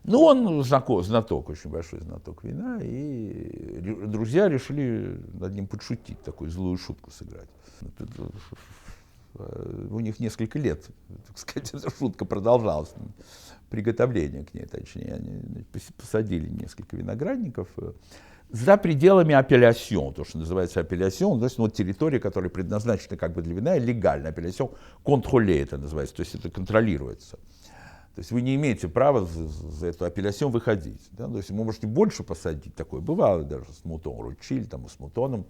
ну, он знаток, очень большой знаток вина, и друзья решили над ним подшутить, такую злую шутку сыграть. У них несколько лет, так сказать, эта шутка продолжалась. Приготовление к ней, точнее. Они посадили несколько виноградников за пределами апелляцион, то, что называется апелляцион, то есть вот территория, которая предназначена как бы для вина, легально. Апелляцион контроле это называется, то есть это контролируется. То есть вы не имеете права за эту апелляцион выходить. Да? То есть вы можете больше посадить, такое бывало даже с Мутон Ручиль, там, с Мутоном,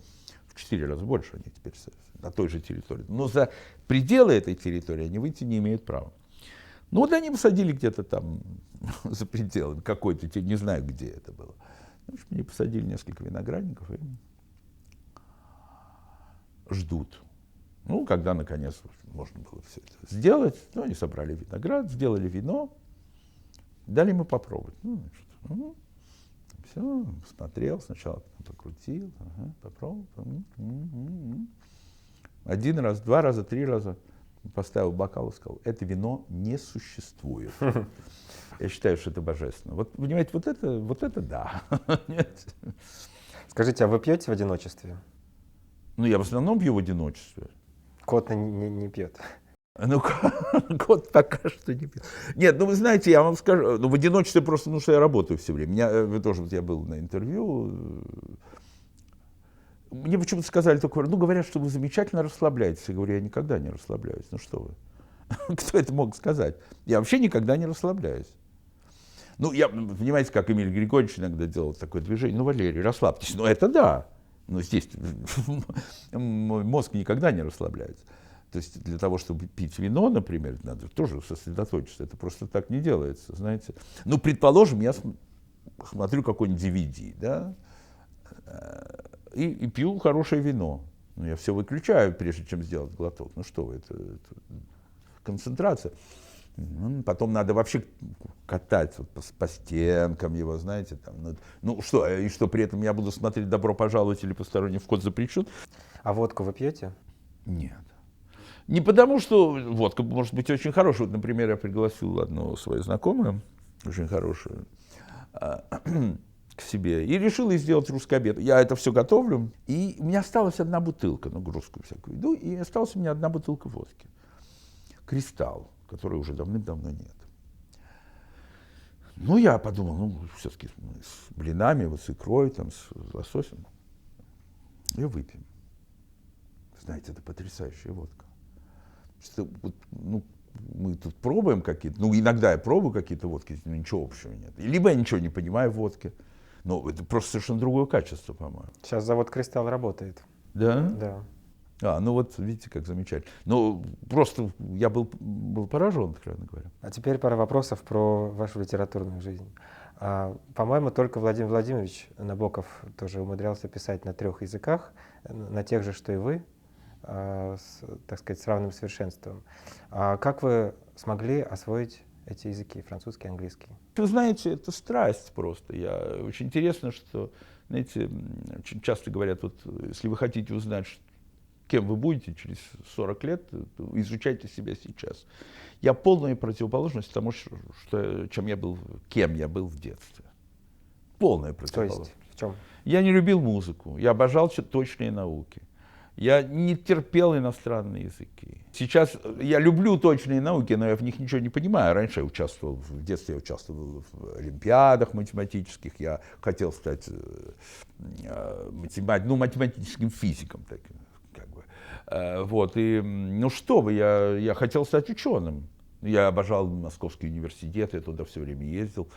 в 4 раза больше они теперь на той же территории. Но за пределы этой территории они выйти не имеют права. Ну вот они посадили где-то там за пределами, какой-то, не знаю, где это было. В общем, они посадили несколько виноградников и ждут. Ну, когда, наконец, можно было все это сделать, ну, они собрали виноград, сделали вино, дали ему попробовать. Ну, значит, все, посмотрел, сначала покрутил, попробовал. Один раз, 2 раза, 3 раза. Поставил бокал и сказал, это вино не существует. Я считаю, что это божественно. Вот, понимаете, вот это да. Нет. Скажите, а вы пьете в одиночестве? Ну, я в основном пью в одиночестве. Кот не пьет. Ну, кот пока что не пьет. Нет, ну, вы знаете, я вам скажу, ну, в одиночестве просто, ну, что я работаю все время. Вы тоже, вот я был на интервью, мне почему-то сказали только, ну, говорят, что вы замечательно расслабляетесь. Я говорю, я никогда не расслабляюсь. Ну, что вы? Кто это мог сказать? Я вообще никогда не расслабляюсь. Ну, я, понимаете, как Эмиль Григорьевич иногда делал такое движение. Ну, Валерий, расслабьтесь. Ну, это да. Но здесь мой мозг никогда не расслабляется. То есть для того, чтобы пить вино, например, надо тоже сосредоточиться. Это просто так не делается, знаете. Ну, предположим, я смотрю какой-нибудь DVD, да, и пью хорошее вино. Ну, я все выключаю, прежде чем сделать глоток. Ну что вы, это концентрация. Потом надо вообще катать вот по стенкам его, знаете. Там, ну что, и что при этом я буду смотреть «Добро пожаловать» или «Посторонний вход запрещен»? А водку вы пьете? Нет. Не потому, что водка может быть очень хорошая. Вот, например, я пригласил одну свою знакомую, очень хорошую, к себе, и решил ей сделать русский обед. Я это все готовлю, и у меня осталась одна бутылка, нагрузку всякую иду, и осталась у меня одна бутылка водки. «Кристалл», которой уже давным-давно нет. Ну, я подумал, ну, все-таки с блинами, вот с икрой, там, с лососем, и выпьем. Знаете, это потрясающая водка. Что, вот, ну, мы тут пробуем какие-то, ну, иногда я пробую какие-то водки, но ничего общего нет. Либо я ничего не понимаю в водке, но это просто совершенно другое качество, по-моему. Сейчас завод «Кристалл» работает. Да? Да. Ну вот, видите, как замечательно. Ну, просто я был поражен, откровенно говоря. А теперь пара вопросов про вашу литературную жизнь. По-моему, только Владимир Владимирович Набоков тоже умудрялся писать на 3 языках, на тех же, что и вы. так сказать, с равным совершенством. Как вы смогли освоить эти языки, французский, английский? Вы знаете, это страсть просто. Очень интересно, что, знаете, очень часто говорят, вот, если вы хотите узнать, кем вы будете через 40 лет, то изучайте себя сейчас. Я полная противоположность тому, кем я был в детстве. Полная То противоположность. есть в чем? Я не любил музыку, я обожал точные науки. Я не терпел иностранные языки. Сейчас я люблю точные науки, но я в них ничего не понимаю. Раньше я участвовал, в детстве я участвовал в олимпиадах математических. Я хотел стать математическим физиком. Таким, как бы. Вот, и, ну что вы, я хотел стать ученым. Я обожал Московский университет, я туда все время ездил.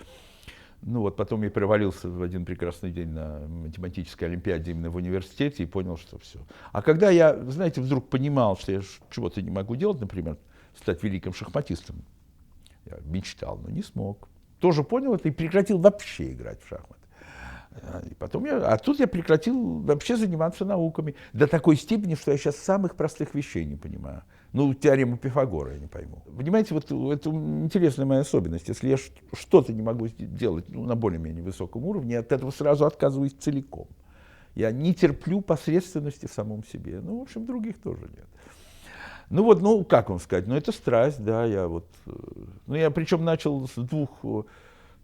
Ну вот потом я провалился в один прекрасный день на математической олимпиаде именно в университете и понял, что все. А когда я, знаете, вдруг понимал, что я чего-то не могу делать, например, стать великим шахматистом, я мечтал, но не смог. Тоже понял это и прекратил вообще играть в шахматы. И потом тут я прекратил вообще заниматься науками до такой степени, что я сейчас самых простых вещей не понимаю. Ну, теорему Пифагора я не пойму. Понимаете, вот это интересная моя особенность. Если я что-то не могу делать на более-менее высоком уровне, я от этого сразу отказываюсь целиком. Я не терплю посредственности в самом себе. Ну, в общем, других тоже нет. Ну вот, ну, как вам сказать, ну, это страсть, да, я причем начал с двух,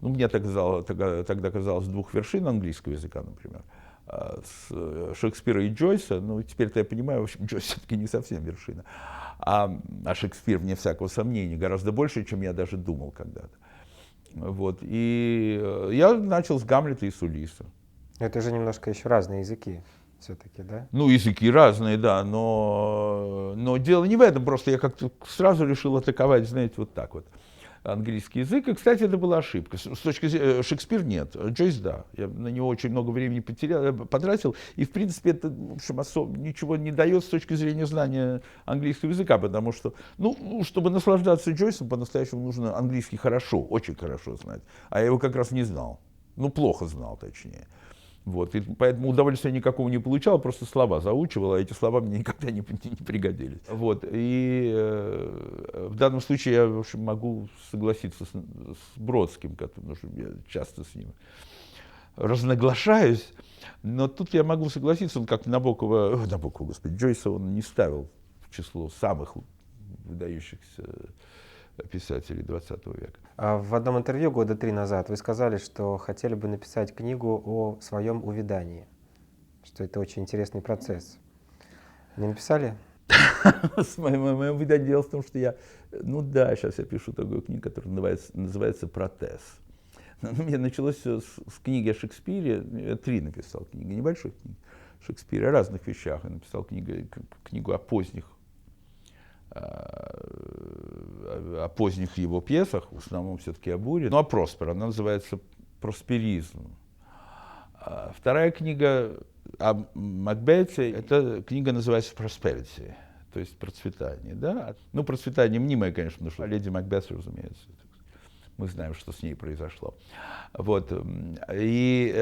мне тогда казалось, с двух вершин английского языка, например, с Шекспира и Джойса, ну, теперь-то я понимаю, в общем, Джойс все-таки не совсем вершина, а Шекспир, вне всякого сомнения, гораздо больше, чем я даже думал когда-то. Вот, и я начал с Гамлета и с Улисса. Это же немножко еще разные языки все-таки, да? Ну, языки разные, да, но дело не в этом, просто я как-то сразу решил атаковать, знаете, вот так вот. Английский язык. И, кстати, это была ошибка. С точки зрения Шекспир нет, Джойс да. Я на него очень много времени потратил. И, в принципе, это, в общем, особо ничего не дает с точки зрения знания английского языка, потому что, ну, чтобы наслаждаться Джойсом, по-настоящему нужно английский хорошо, очень хорошо знать. А я его как раз не знал. Ну, плохо знал, точнее. Вот, и поэтому удовольствия никакого не получал, просто слова заучивал, а эти слова мне никогда не пригодились. Вот, и в данном случае я, в общем, могу согласиться с Бродским, потому что я часто с ним разноглашаюсь, но тут я могу согласиться, он как Набокова, господи, Джойса он не ставил в число самых выдающихся писателей 20 века. В одном интервью года 3 назад вы сказали, что хотели бы написать книгу о своем увядании, что это очень интересный процесс. Не написали? С моим увяданием дело в том, что сейчас я пишу такую книгу, которая называется «Протез». У меня началось все с книги о Шекспире, я 3 написал книги, небольших книг Шекспира, о разных вещах. Я написал книгу о поздних его пьесах, в основном все-таки о буре. Ну, а Проспер, она называется «Просперизм». Вторая книга о Макбете, эта книга называется «Prosperity», то есть процветание. Да? Ну, процветание мнимое, конечно, потому что леди Макбет, разумеется, мы знаем, что с ней произошло. Вот. И,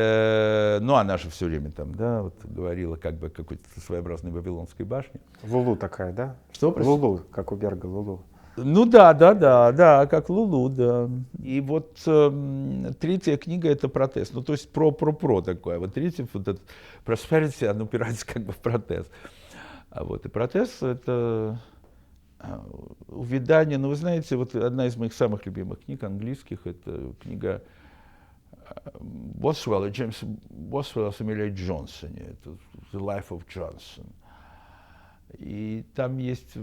она же все время там, да, вот говорила как бы о какой-то своеобразной Вавилонской башне. Лулу такая, да? Что, простите? Лулу, как у Берга, Лулу. Ну да, как Лулу, да. И вот 3-я книга — это «Протез», ну то есть про такое. Вот 3-я, вот этот «Prosperity», она упирается как бы в протез. А вот и «Протез» — это увядание. Ну вы знаете, вот одна из моих самых любимых книг английских — это книга Босвелла, Джеймса Босвелла о Сэмюэле Джонсоне, это «The Life of Johnson». И там есть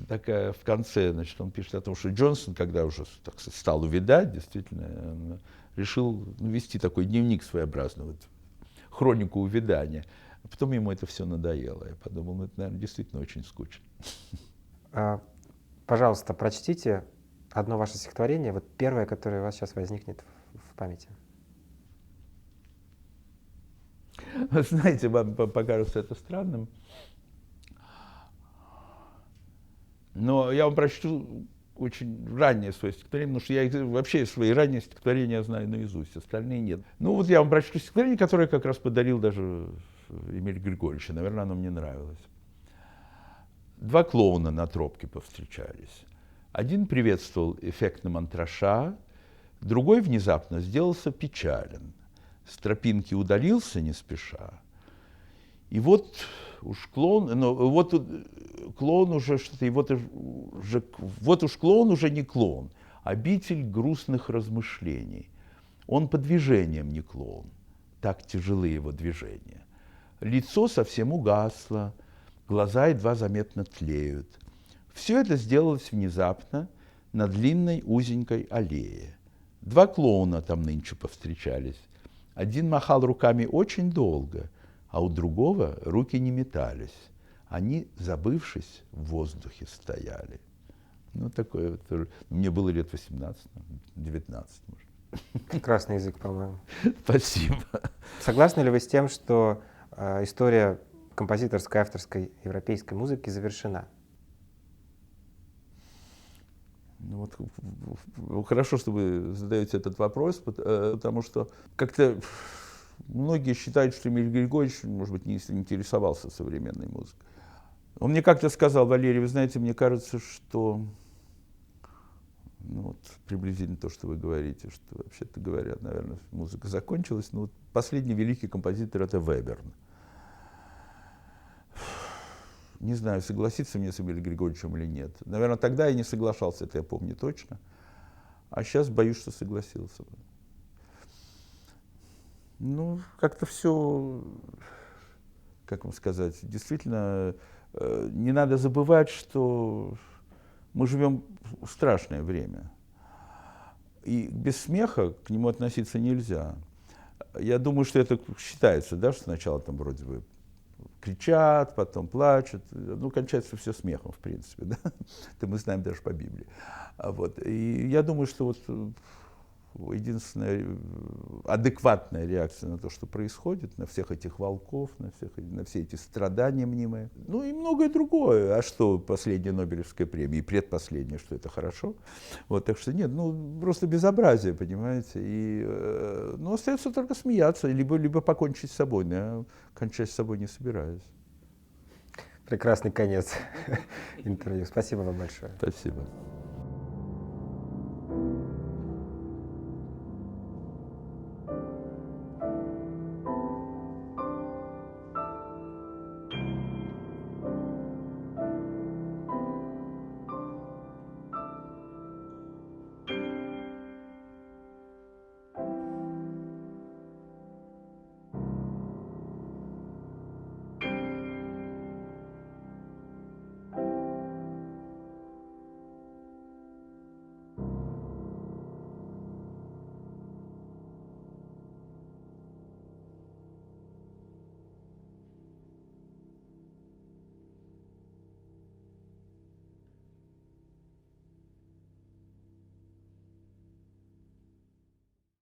такая в конце, значит, он пишет о том, что Джонсон, когда уже так стал увядать, действительно, он решил вести такой дневник своеобразный, вот, хронику увядания. А потом ему это все надоело. Я подумал, ну это, наверное, действительно очень скучно. Пожалуйста, прочтите одно ваше стихотворение, вот первое, которое у вас сейчас возникнет в памяти. Знаете, вам покажется это странным, но я вам прочту очень раннее свое стихотворение, потому что я вообще свои ранние стихотворения знаю наизусть, остальные нет. Ну вот я вам прочту стихотворение, которое как раз подарил даже Эмиль Григорьевич, наверное, оно мне нравилось. Два клоуна на тропке повстречались. Один приветствовал эффектным антраша, другой внезапно сделался печален. С тропинки удалился не спеша. И вот уж клоун, клоун уже что-то, и вот уж клоун уже не клоун, обитель грустных размышлений. Он по движениям не клоун, так тяжелы его движения. Лицо совсем угасло, глаза едва заметно тлеют. Все это сделалось внезапно на длинной узенькой аллее. Два клоуна там нынче повстречались. Один махал руками очень долго, а у другого руки не метались. Они, забывшись, в воздухе стояли. Ну, такое вот. Мне было лет 18, 19, может. Прекрасный язык, по-моему. Спасибо. Согласны ли вы с тем, что история композиторской, авторской европейской музыки завершена? Ну, вот, хорошо, что вы задаете этот вопрос, потому что как-то многие считают, что Эмиль Григорьевич, может быть, не интересовался современной музыкой. Он мне как-то сказал: Валерий, вы знаете, мне кажется, что, ну вот приблизительно то, что вы говорите, что вообще-то говоря, наверное, музыка закончилась, но вот последний великий композитор — это Веберн. Не знаю, согласиться мне с Эмилием Григорьевичем или нет. Наверное, тогда я не соглашался, это я помню точно. А сейчас боюсь, что согласился бы. Ну, как-то все, как вам сказать, действительно, не надо забывать, что мы живем в страшное время. И без смеха к нему относиться нельзя. Я думаю, что это считается, да, что сначала там вроде бы кричат, потом плачут. Ну, кончается все смехом, в принципе, да? Это мы знаем даже по Библии. Вот. И я думаю, что вот единственная адекватная реакция на то, что происходит, на всех этих волков, на все эти страдания мнимые, ну и многое другое. А что последняя Нобелевская премия и предпоследняя, что это хорошо? Вот, так что нет, ну просто безобразие, понимаете? И, ну, остается только смеяться, либо покончить с собой. Но я кончать с собой не собираюсь. Прекрасный конец интервью. Спасибо вам большое. Спасибо.